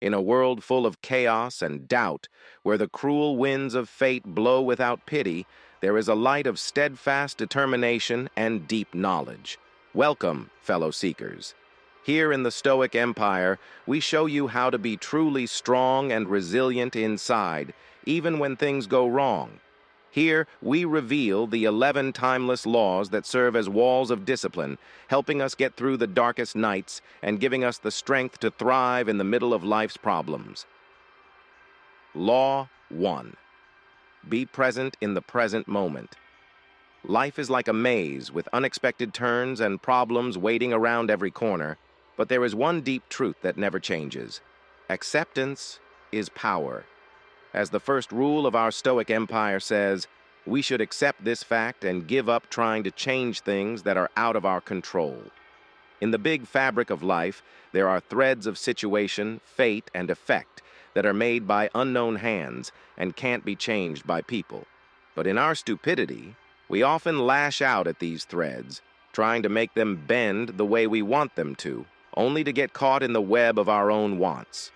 In a world full of chaos and doubt, where the cruel winds of fate blow without pity, there is a light of steadfast determination and deep knowledge. Welcome, fellow seekers. Here in the Stoic Empire, we show you how to be truly strong and resilient inside, even when things go wrong. Here, we reveal the 11 timeless laws that serve as walls of discipline, helping us get through the darkest nights and giving us the strength to thrive in the middle of life's problems. Law 1. Be present in the present moment. Life is like a maze with unexpected turns and problems waiting around every corner, but there is one deep truth that never changes. Acceptance is power. As the first rule of our Stoic Empire says, we should accept this fact and give up trying to change things that are out of our control. In the big fabric of life, there are threads of situation, fate, and effect that are made by unknown hands and can't be changed by people. But in our stupidity, we often lash out at these threads, trying to make them bend the way we want them to, only to get caught in the web of our own wants.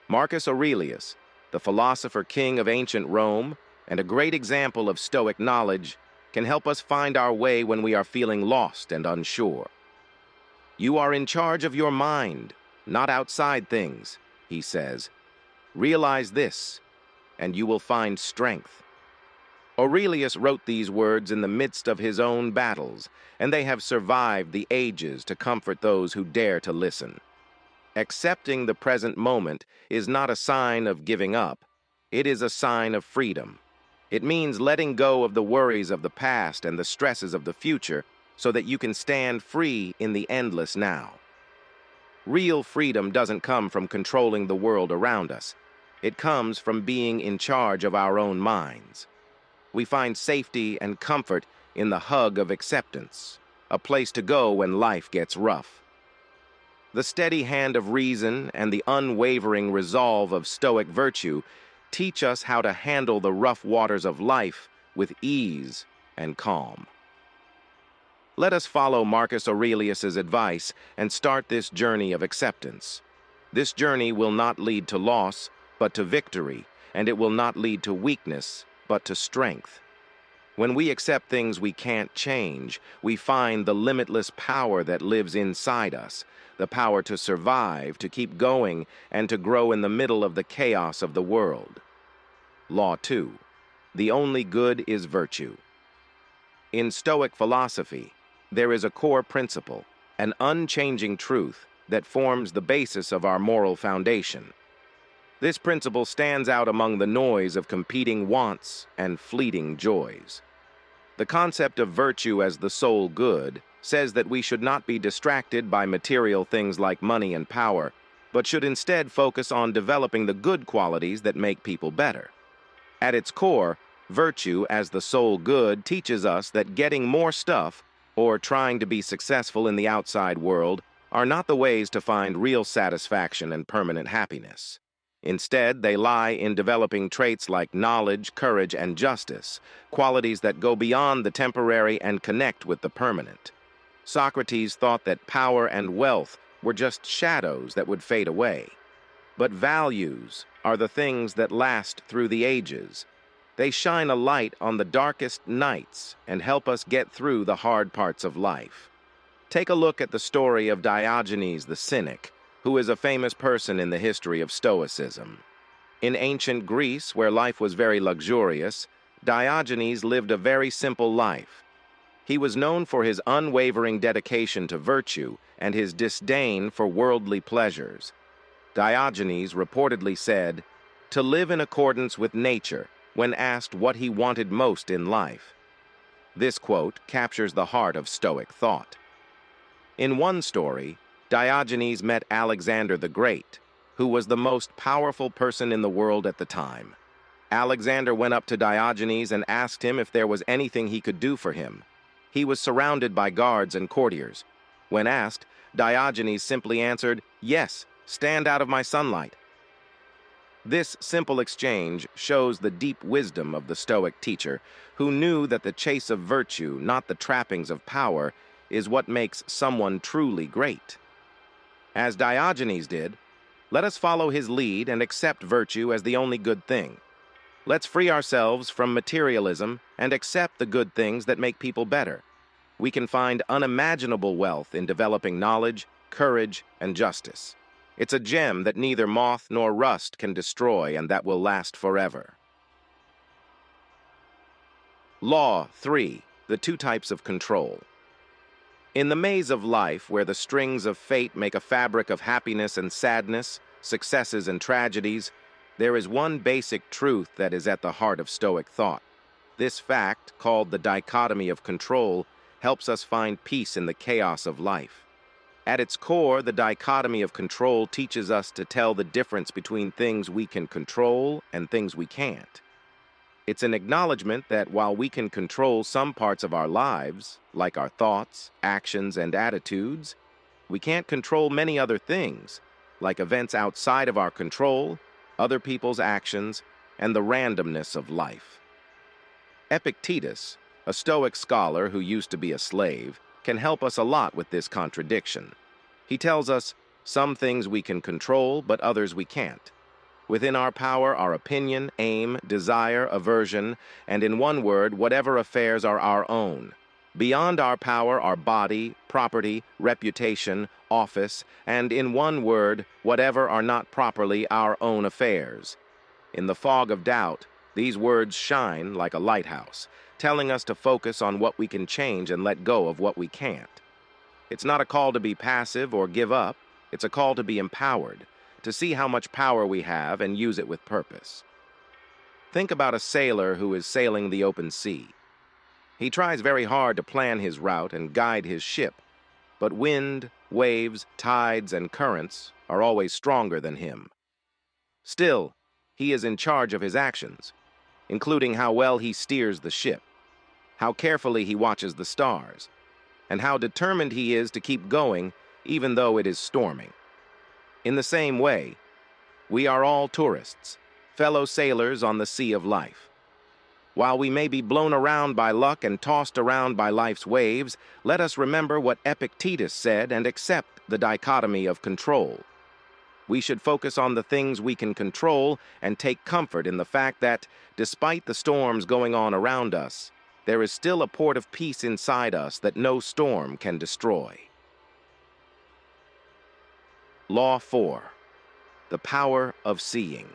Marcus Aurelius, the philosopher king of ancient Rome, and a great example of Stoic knowledge, can help us find our way when we are feeling lost and unsure. You are in charge of your mind, not outside things, he says. Realize this, and you will find strength. Aurelius wrote these words in the midst of his own battles, and they have survived the ages to comfort those who dare to listen. Accepting the present moment is not a sign of giving up. It is a sign of freedom. It means letting go of the worries of the past and the stresses of the future so that you can stand free in the endless now. Real freedom doesn't come from controlling the world around us. It comes from being in charge of our own minds. We find safety and comfort in the hug of acceptance, a place to go when life gets rough. The steady hand of reason and the unwavering resolve of Stoic virtue teach us how to handle the rough waters of life with ease and calm. Let us follow Marcus Aurelius's advice and start this journey of acceptance. This journey will not lead to loss, but to victory, and it will not lead to weakness, but to strength. When we accept things we can't change, we find the limitless power that lives inside us, the power to survive, to keep going, and to grow in the middle of the chaos of the world. Law 2. The only good is virtue. In Stoic philosophy, there is a core principle, an unchanging truth that forms the basis of our moral foundation. This principle stands out among the noise of competing wants and fleeting joys. The concept of virtue as the sole good says that we should not be distracted by material things like money and power, but should instead focus on developing the good qualities that make people better. At its core, virtue as the sole good teaches us that getting more stuff or trying to be successful in the outside world are not the ways to find real satisfaction and permanent happiness. Instead, they lie in developing traits like knowledge, courage, and justice, qualities that go beyond the temporary and connect with the permanent. Socrates thought that power and wealth were just shadows that would fade away. But values are the things that last through the ages. They shine a light on the darkest nights and help us get through the hard parts of life. Take a look at the story of Diogenes the Cynic, who is a famous person in the history of Stoicism. In ancient Greece, where life was very luxurious, Diogenes lived a very simple life. He was known for his unwavering dedication to virtue and his disdain for worldly pleasures. Diogenes reportedly said, "To live in accordance with nature," when asked what he wanted most in life. This quote captures the heart of Stoic thought. In one story, Diogenes met Alexander the Great, who was the most powerful person in the world at the time. Alexander went up to Diogenes and asked him if there was anything he could do for him. He was surrounded by guards and courtiers. When asked, Diogenes simply answered, "Yes, stand out of my sunlight." This simple exchange shows the deep wisdom of the Stoic teacher, who knew that the chase of virtue, not the trappings of power, is what makes someone truly great. As Diogenes did, Let us follow his lead and accept virtue as the only good thing. Let's free ourselves from materialism and accept the good things that make people better. We can find unimaginable wealth in developing knowledge, courage, and justice. It's a gem that neither moth nor rust can destroy and that will last forever. Law 3. The two types of control. In the maze of life, where the strings of fate make a fabric of happiness and sadness, successes and tragedies, there is one basic truth that is at the heart of Stoic thought. This fact, called the dichotomy of control, helps us find peace in the chaos of life. At its core, the dichotomy of control teaches us to tell the difference between things we can control and things we can't. It's an acknowledgement that while we can control some parts of our lives, like our thoughts, actions, and attitudes, we can't control many other things, like events outside of our control, other people's actions, and the randomness of life. Epictetus, a Stoic scholar who used to be a slave, can help us a lot with this contradiction. He tells us, some things we can control, but others we can't. Within our power are opinion, aim, desire, aversion, and in one word, whatever affairs are our own. Beyond our power are body, property, reputation, office, and in one word, whatever are not properly our own affairs. In the fog of doubt, these words shine like a lighthouse, telling us to focus on what we can change and let go of what we can't. It's not a call to be passive or give up, it's a call to be empowered, to see how much power we have and use it with purpose. Think about a sailor who is sailing the open sea. He tries very hard to plan his route and guide his ship, but wind, waves, tides, and currents are always stronger than him. Still, he is in charge of his actions, including how well he steers the ship, how carefully he watches the stars, and how determined he is to keep going even though it is storming. In the same way, we are all tourists, fellow sailors on the sea of life. While we may be blown around by luck and tossed around by life's waves, let us remember what Epictetus said and accept the dichotomy of control. We should focus on the things we can control and take comfort in the fact that, despite the storms going on around us, there is still a port of peace inside us that no storm can destroy. Law 4. The power of seeing.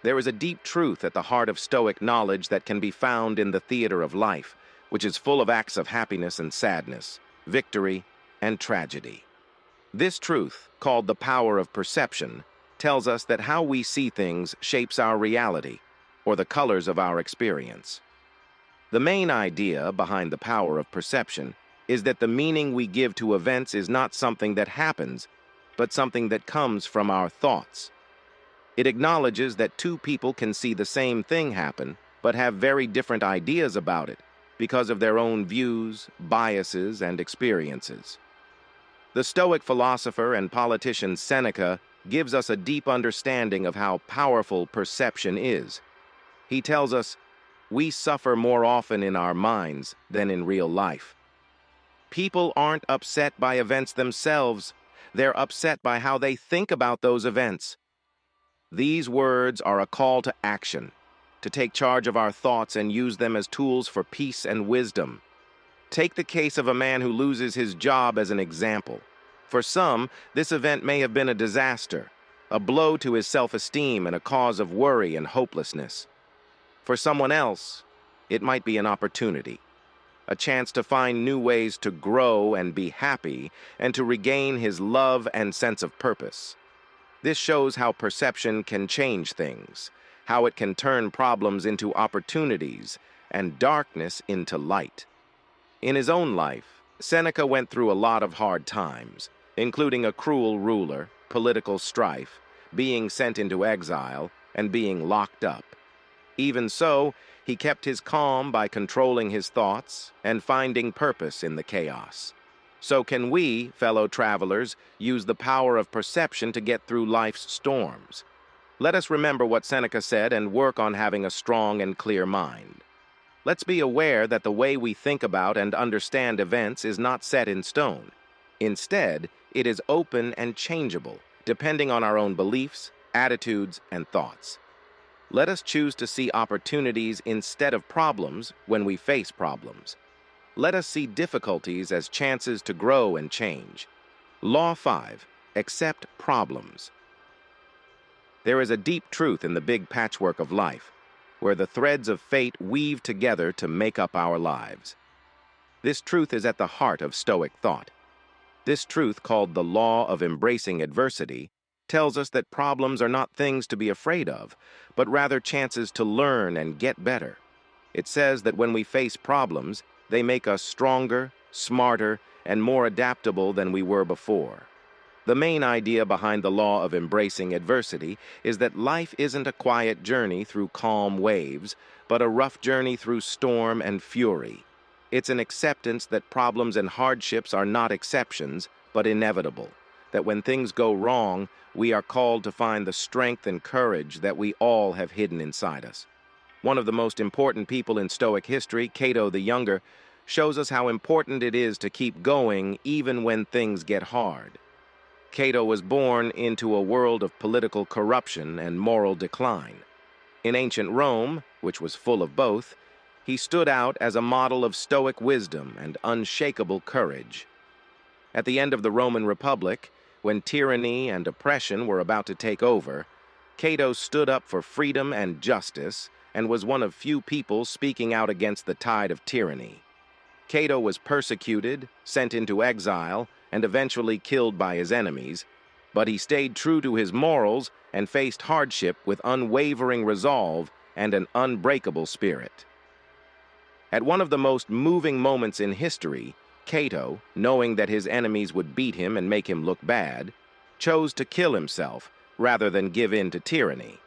There is a deep truth at the heart of Stoic knowledge that can be found in the theater of life, which is full of acts of happiness and sadness, victory and tragedy. This truth, called the power of perception, tells us that how we see things shapes our reality, or the colors of our experience. The main idea behind the power of perception is that the meaning we give to events is not something that happens, but something that comes from our thoughts. It acknowledges that two people can see the same thing happen, but have very different ideas about it because of their own views, biases, and experiences. The Stoic philosopher and politician Seneca gives us a deep understanding of how powerful perception is. He tells us, we suffer more often in our minds than in real life. People aren't upset by events themselves. They're upset by how they think about those events. These words are a call to action, to take charge of our thoughts and use them as tools for peace and wisdom. Take the case of a man who loses his job as an example. For some, this event may have been a disaster, a blow to his self-esteem and a cause of worry and hopelessness. For someone else, it might be an opportunity, a chance to find new ways to grow and be happy and to regain his love and sense of purpose. This shows how perception can change things, how it can turn problems into opportunities and darkness into light. In his own life, Seneca went through a lot of hard times, including a cruel ruler, political strife, being sent into exile, and being locked up. Even so, he kept his calm by controlling his thoughts and finding purpose in the chaos. So can we, fellow travelers, use the power of perception to get through life's storms. Let us remember what Seneca said and work on having a strong and clear mind. Let's be aware that the way we think about and understand events is not set in stone. Instead, it is open and changeable, depending on our own beliefs, attitudes, and thoughts. Let us choose to see opportunities instead of problems when we face problems. Let us see difficulties as chances to grow and change. Law 5. Accept problems. There is a deep truth in the big patchwork of life, where the threads of fate weave together to make up our lives. This truth is at the heart of Stoic thought. This truth, called the law of embracing adversity, tells us that problems are not things to be afraid of, but rather chances to learn and get better. It says that when we face problems, they make us stronger, smarter, and more adaptable than we were before. The main idea behind the law of embracing adversity is that life isn't a quiet journey through calm waves, but a rough journey through storm and fury. It's an acceptance that problems and hardships are not exceptions, but inevitable. That when things go wrong, we are called to find the strength and courage that we all have hidden inside us. One of the most important people in Stoic history, Cato the Younger, shows us how important it is to keep going even when things get hard. Cato was born into a world of political corruption and moral decline. In ancient Rome, which was full of both, he stood out as a model of Stoic wisdom and unshakable courage. At the end of the Roman Republic, when tyranny and oppression were about to take over, Cato stood up for freedom and justice and was one of few people speaking out against the tide of tyranny. Cato was persecuted, sent into exile, and eventually killed by his enemies, but he stayed true to his morals and faced hardship with unwavering resolve and an unbreakable spirit. At one of the most moving moments in history, Cato, knowing that his enemies would beat him and make him look bad, chose to kill himself rather than give in to tyranny.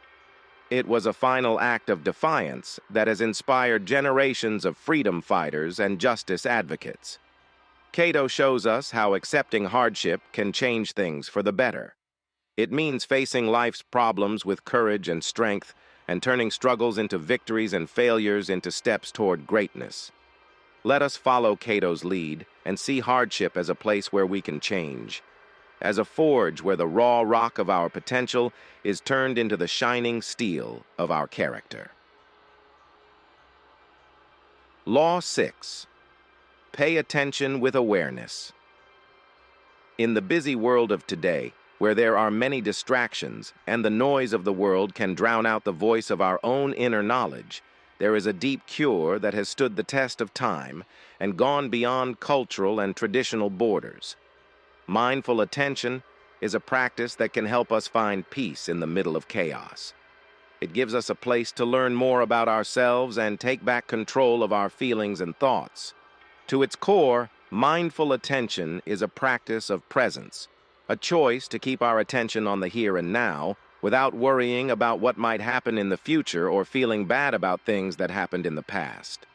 It was a final act of defiance that has inspired generations of freedom fighters and justice advocates. Cato shows us how accepting hardship can change things for the better. It means facing life's problems with courage and strength and turning struggles into victories and failures into steps toward greatness. Let us follow Cato's lead and see hardship as a place where we can change, as a forge where the raw rock of our potential is turned into the shining steel of our character. Law 6. Pay attention with awareness. In the busy world of today, where there are many distractions and the noise of the world can drown out the voice of our own inner knowledge, there is a deep cure that has stood the test of time and gone beyond cultural and traditional borders. Mindful attention is a practice that can help us find peace in the middle of chaos. It gives us a place to learn more about ourselves and take back control of our feelings and thoughts. To its core, mindful attention is a practice of presence, a choice to keep our attention on the here and now without worrying about what might happen in the future or feeling bad about things that happened in the past.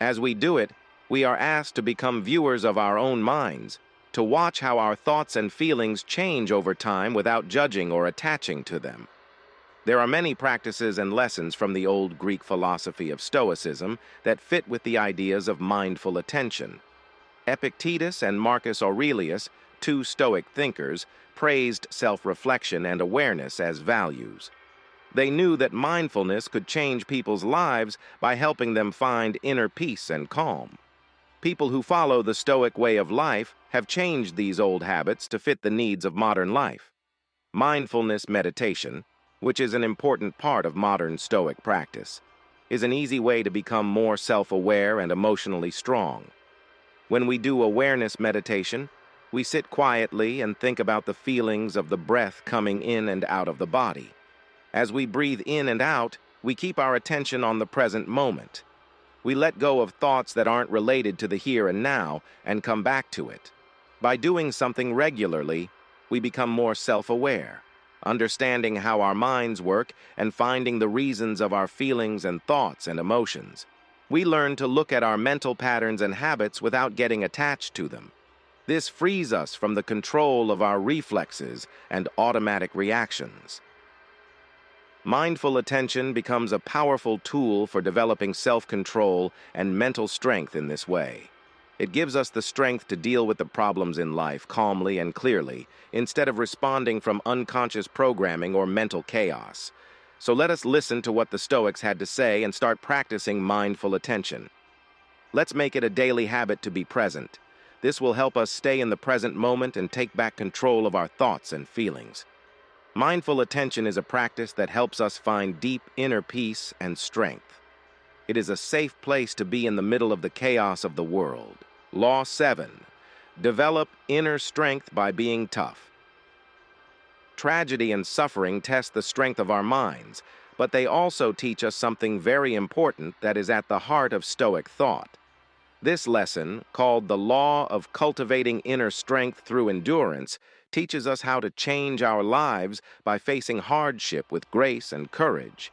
As we do it, we are asked to become viewers of our own minds, to watch how our thoughts and feelings change over time without judging or attaching to them. There are many practices and lessons from the old Greek philosophy of Stoicism that fit with the ideas of mindful attention. Epictetus and Marcus Aurelius, two Stoic thinkers, praised self-reflection and awareness as values. They knew that mindfulness could change people's lives by helping them find inner peace and calm. People who follow the Stoic way of life have changed these old habits to fit the needs of modern life. Mindfulness meditation, which is an important part of modern Stoic practice, is an easy way to become more self-aware and emotionally strong. When we do awareness meditation, we sit quietly and think about the feelings of the breath coming in and out of the body. As we breathe in and out, we keep our attention on the present moment. We let go of thoughts that aren't related to the here and now and come back to it. By doing something regularly, we become more self-aware, understanding how our minds work and finding the reasons of our feelings and thoughts and emotions. We learn to look at our mental patterns and habits without getting attached to them. This frees us from the control of our reflexes and automatic reactions. Mindful attention becomes a powerful tool for developing self-control and mental strength in this way. It gives us the strength to deal with the problems in life calmly and clearly, instead of responding from unconscious programming or mental chaos. So let us listen to what the Stoics had to say and start practicing mindful attention. Let's make it a daily habit to be present. This will help us stay in the present moment and take back control of our thoughts and feelings. Mindful attention is a practice that helps us find deep inner peace and strength. It is a safe place to be in the middle of the chaos of the world. Law 7. Develop inner strength by being tough. Tragedy and suffering test the strength of our minds, but they also teach us something very important that is at the heart of Stoic thought. This lesson, called the Law of Cultivating Inner Strength Through Endurance, teaches us how to change our lives by facing hardship with grace and courage.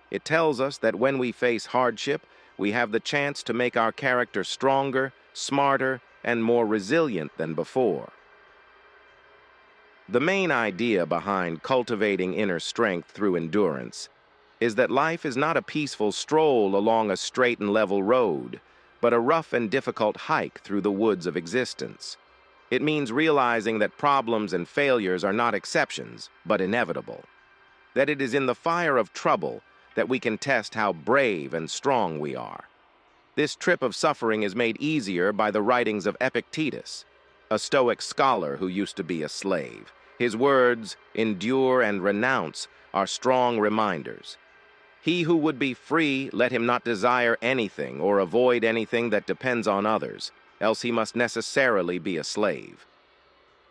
It tells us that when we face hardship, we have the chance to make our character stronger, smarter, and more resilient than before. The main idea behind cultivating inner strength through endurance is that life is not a peaceful stroll along a straight and level road, but a rough and difficult hike through the woods of existence. It means realizing that problems and failures are not exceptions, but inevitable. That it is in the fire of trouble that we can test how brave and strong we are. This trip of suffering is made easier by the writings of Epictetus, a Stoic scholar who used to be a slave. His words, endure and renounce, are strong reminders. He who would be free, let him not desire anything or avoid anything that depends on others, else he must necessarily be a slave.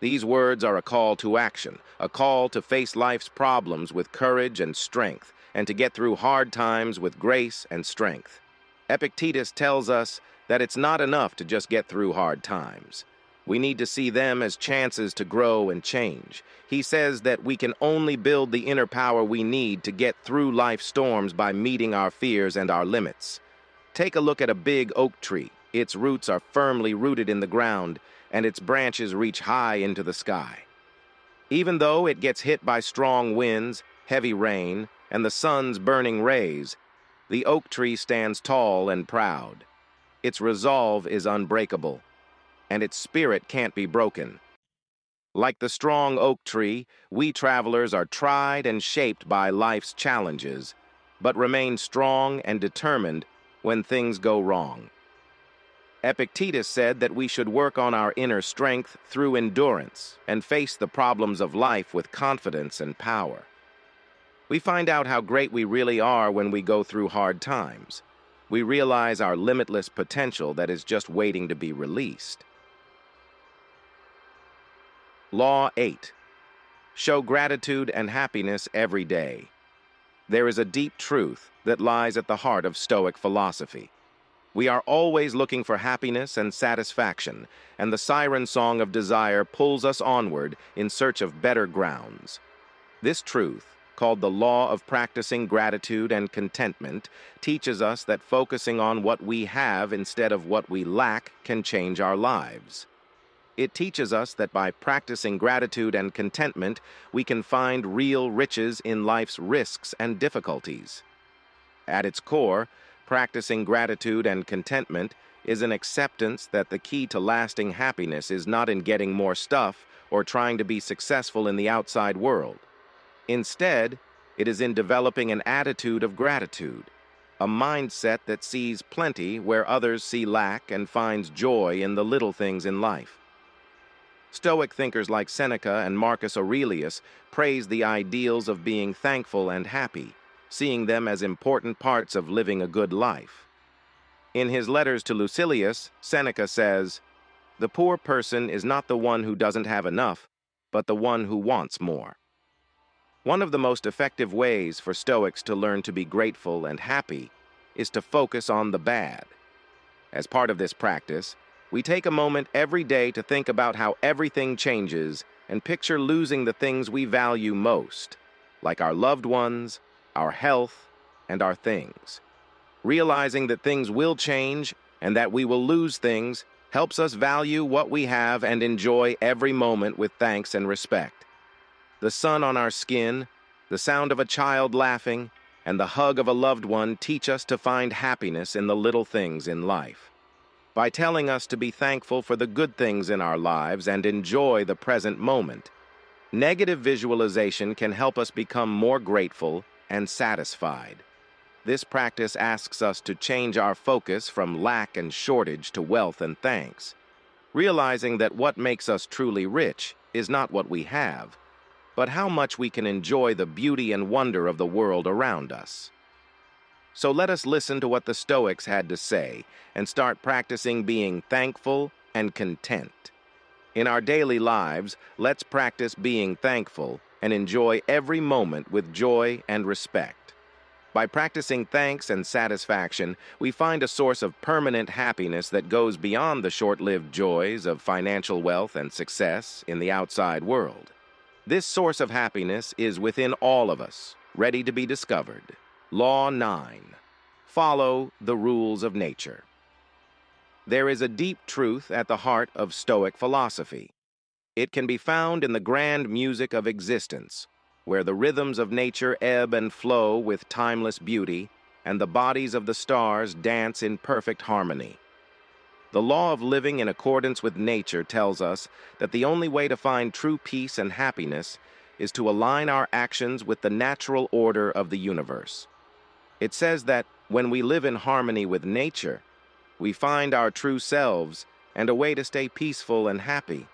These words are a call to action, a call to face life's problems with courage and strength, and to get through hard times with grace and strength. Epictetus tells us that it's not enough to just get through hard times. We need to see them as chances to grow and change. He says that we can only build the inner power we need to get through life's storms by meeting our fears and our limits. Take a look at a big oak tree. Its roots are firmly rooted in the ground, and its branches reach high into the sky. Even though it gets hit by strong winds, heavy rain, and the sun's burning rays, the oak tree stands tall and proud. Its resolve is unbreakable, and its spirit can't be broken. Like the strong oak tree, we travelers are tried and shaped by life's challenges, but remain strong and determined when things go wrong. Epictetus said that we should work on our inner strength through endurance and face the problems of life with confidence and power. We find out how great we really are when we go through hard times. We realize our limitless potential that is just waiting to be released. Law 8. Show gratitude and happiness every day. There is a deep truth that lies at the heart of Stoic philosophy. We are always looking for happiness and satisfaction, and the siren song of desire pulls us onward in search of better grounds. This truth, called the law of practicing gratitude and contentment, teaches us that focusing on what we have instead of what we lack can change our lives. It teaches us that by practicing gratitude and contentment, we can find real riches in life's risks and difficulties. At its core, practicing gratitude and contentment is an acceptance that the key to lasting happiness is not in getting more stuff or trying to be successful in the outside world. Instead, it is in developing an attitude of gratitude, a mindset that sees plenty where others see lack and finds joy in the little things in life. Stoic thinkers like Seneca and Marcus Aurelius praise the ideals of being thankful and happy, seeing them as important parts of living a good life. In his letters to Lucilius, Seneca says, "The poor person is not the one who doesn't have enough, but the one who wants more." One of the most effective ways for Stoics to learn to be grateful and happy is to focus on the bad. As part of this practice, we take a moment every day to think about how everything changes and picture losing the things we value most, like our loved ones, our health, and our things. Realizing that things will change and that we will lose things helps us value what we have and enjoy every moment with thanks and respect. The sun on our skin, the sound of a child laughing, and the hug of a loved one teach us to find happiness in the little things in life. by telling us to be thankful for the good things in our lives and enjoy the present moment. Negative visualization can help us become more grateful and satisfied. This practice asks us to change our focus from lack and shortage to wealth and thanks, realizing that what makes us truly rich is not what we have, but how much we can enjoy the beauty and wonder of the world around us. So let us listen to what the Stoics had to say and start practicing being thankful and content. In our daily lives, let's practice being thankful and enjoy every moment with joy and respect. By practicing thanks and satisfaction, we find a source of permanent happiness that goes beyond the short-lived joys of financial wealth and success in the outside world. This source of happiness is within all of us, ready to be discovered. Law 9. Follow the rules of nature. There is a deep truth at the heart of Stoic philosophy. It can be found in the grand music of existence, where the rhythms of nature ebb and flow with timeless beauty, and the bodies of the stars dance in perfect harmony. The law of living in accordance with nature tells us that the only way to find true peace and happiness is to align our actions with the natural order of the universe. It says that when we live in harmony with nature, we find our true selves and a way to stay peaceful and happy.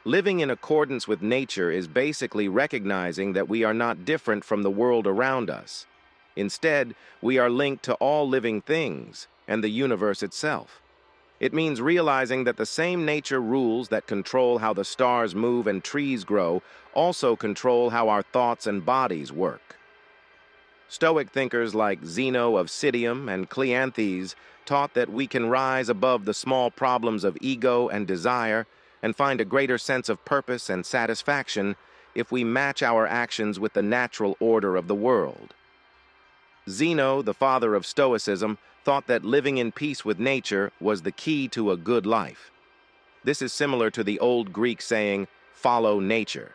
Living in accordance with nature is basically recognizing that we are not different from the world around us. Instead, we are linked to all living things and the universe itself. It means realizing that the same nature rules that control how the stars move and trees grow also control how our thoughts and bodies work. Stoic thinkers like Zeno of Citium and Cleanthes taught that we can rise above the small problems of ego and desire and find a greater sense of purpose and satisfaction if we match our actions with the natural order of the world. Zeno, the father of Stoicism, thought that living in peace with nature was the key to a good life. This is similar to the old Greek saying, "Follow nature."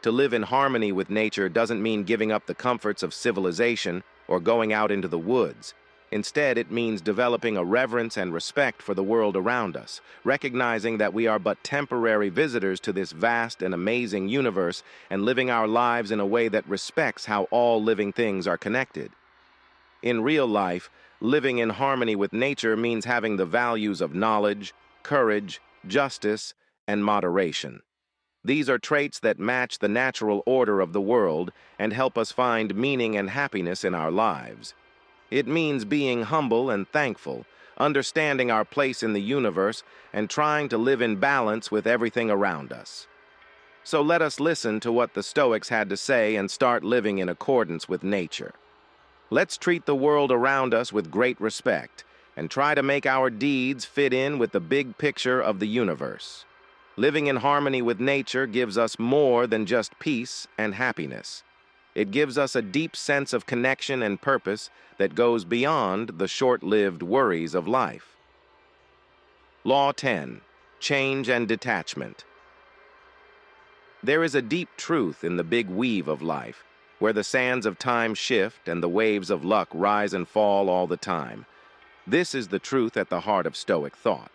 To live in harmony with nature doesn't mean giving up the comforts of civilization or going out into the woods. Instead, it means developing a reverence and respect for the world around us, recognizing that we are but temporary visitors to this vast and amazing universe and living our lives in a way that respects how all living things are connected. In real life, living in harmony with nature means having the values of knowledge, courage, justice, and moderation. These are traits that match the natural order of the world and help us find meaning and happiness in our lives. It means being humble and thankful, understanding our place in the universe, and trying to live in balance with everything around us. So let us listen to what the Stoics had to say and start living in accordance with nature. Let's treat the world around us with great respect and try to make our deeds fit in with the big picture of the universe. Living in harmony with nature gives us more than just peace and happiness. It gives us a deep sense of connection and purpose that goes beyond the short-lived worries of life. Law 10. Change and detachment. There is a deep truth in the big weave of life, where the sands of time shift and the waves of luck rise and fall all the time. This is the truth at the heart of Stoic thought.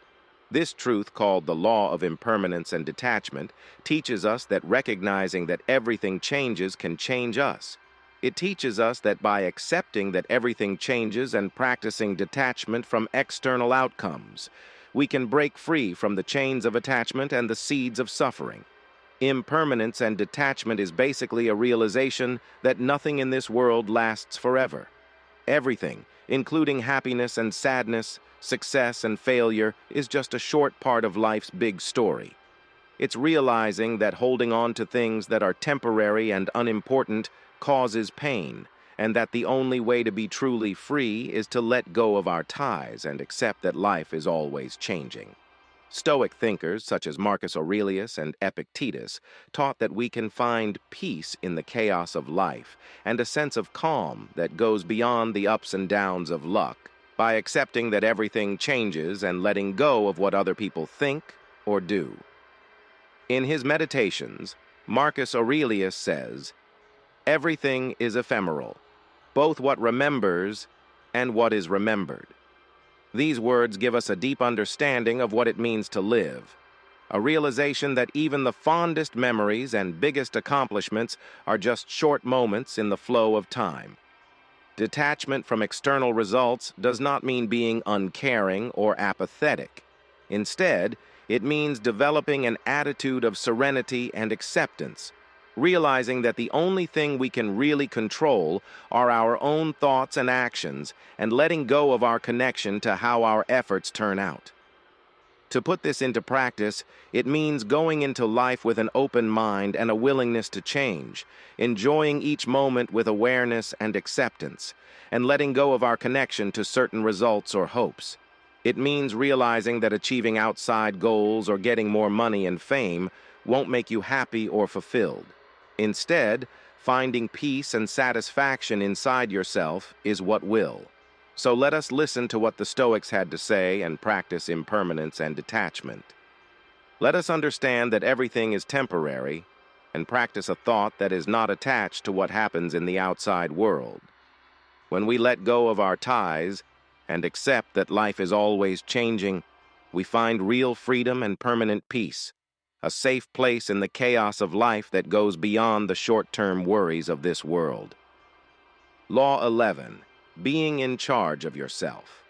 This truth, called the law of impermanence and detachment, teaches us that recognizing that everything changes can change us. It teaches us that by accepting that everything changes and practicing detachment from external outcomes, we can break free from the chains of attachment and the seeds of suffering. Impermanence and detachment is basically a realization that nothing in this world lasts forever. Everything, including happiness and sadness, success and failure, is just a short part of life's big story. It's realizing that holding on to things that are temporary and unimportant causes pain, and that the only way to be truly free is to let go of our ties and accept that life is always changing. Stoic thinkers such as Marcus Aurelius and Epictetus taught that we can find peace in the chaos of life and a sense of calm that goes beyond the ups and downs of luck by accepting that everything changes and letting go of what other people think or do. In his Meditations, Marcus Aurelius says, "Everything is ephemeral, both what remembers and what is remembered." These words give us a deep understanding of what it means to live, a realization that even the fondest memories and biggest accomplishments are just short moments in the flow of time. Detachment from external results does not mean being uncaring or apathetic. Instead, it means developing an attitude of serenity and acceptance, realizing that the only thing we can really control are our own thoughts and actions, and letting go of our connection to how our efforts turn out. To put this into practice, it means going into life with an open mind and a willingness to change, enjoying each moment with awareness and acceptance, and letting go of our connection to certain results or hopes. It means realizing that achieving outside goals or getting more money and fame won't make you happy or fulfilled. Instead, finding peace and satisfaction inside yourself is what will. So let us listen to what the Stoics had to say and practice impermanence and detachment. Let us understand that everything is temporary and practice a thought that is not attached to what happens in the outside world. When we let go of our ties and accept that life is always changing, we find real freedom and permanent peace, a safe place in the chaos of life that goes beyond the short-term worries of this world. Law 11. Being in charge of yourself.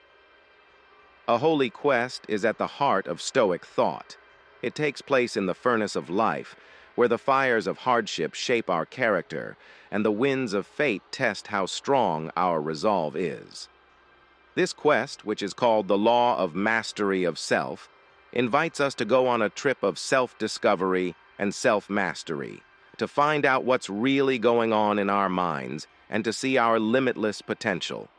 A holy quest is at the heart of Stoic thought. It takes place in the furnace of life, where the fires of hardship shape our character, and the winds of fate test how strong our resolve is. This quest, which is called the law of mastery of self, invites us to go on a trip of self-discovery and self-mastery, to find out what's really going on in our minds and to see our limitless potential.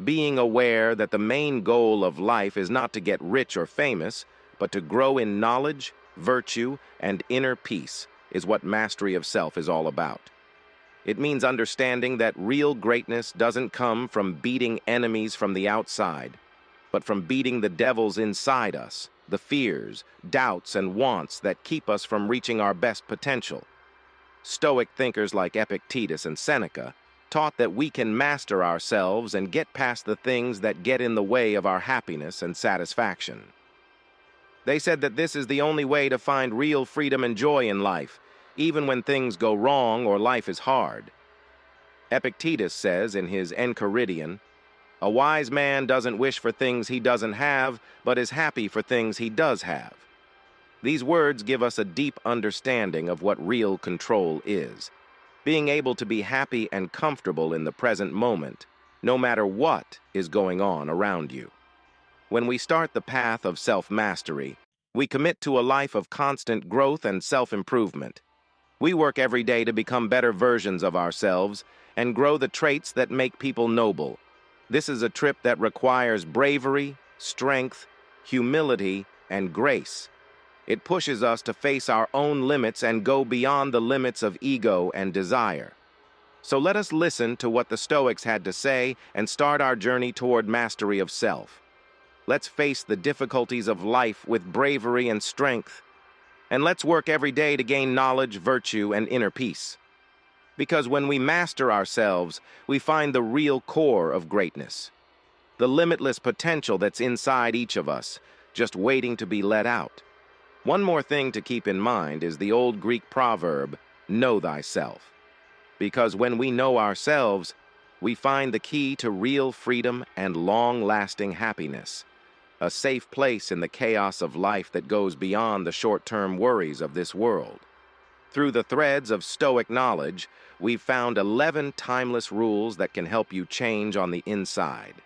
Being aware that the main goal of life is not to get rich or famous, but to grow in knowledge, virtue, and inner peace is what mastery of self is all about. It means understanding that real greatness doesn't come from beating enemies from the outside, but from beating the devils inside us, the fears, doubts, and wants that keep us from reaching our best potential. Stoic thinkers like Epictetus and Seneca taught that we can master ourselves and get past the things that get in the way of our happiness and satisfaction. They said that this is the only way to find real freedom and joy in life, even when things go wrong or life is hard. Epictetus says in his Enchiridion, "A wise man doesn't wish for things he doesn't have, but is happy for things he does have." These words give us a deep understanding of what real control is. Being able to be happy and comfortable in the present moment, no matter what is going on around you. When we start the path of self-mastery, we commit to a life of constant growth and self-improvement. We work every day to become better versions of ourselves and grow the traits that make people noble. This is a trip that requires bravery, strength, humility, and grace. It pushes us to face our own limits and go beyond the limits of ego and desire. So let us listen to what the Stoics had to say and start our journey toward mastery of self. Let's face the difficulties of life with bravery and strength, and let's work every day to gain knowledge, virtue, and inner peace. Because when we master ourselves, we find the real core of greatness, the limitless potential that's inside each of us, just waiting to be let out. One more thing to keep in mind is the old Greek proverb, know thyself. Because when we know ourselves, we find the key to real freedom and long-lasting happiness, a safe place in the chaos of life that goes beyond the short-term worries of this world. Through the threads of Stoic knowledge, we've found 11 timeless rules that can help you change on the inside.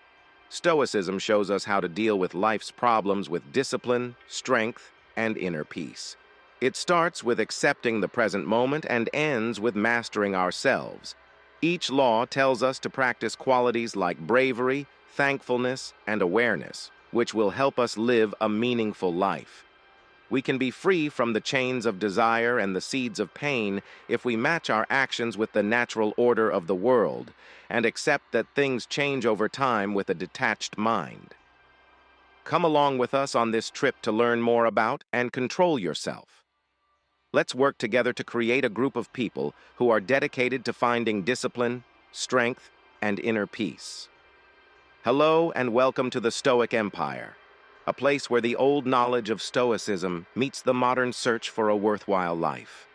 Stoicism shows us how to deal with life's problems with discipline, strength, and inner peace. It starts with accepting the present moment and ends with mastering ourselves. Each law tells us to practice qualities like bravery, thankfulness, and awareness, which will help us live a meaningful life. We can be free from the chains of desire and the seeds of pain if we match our actions with the natural order of the world and accept that things change over time with a detached mind. Come along with us on this trip to learn more about and control yourself. Let's work together to create a group of people who are dedicated to finding discipline, strength, and inner peace. Hello and welcome to the Stoic Empire, a place where the old knowledge of Stoicism meets the modern search for a worthwhile life.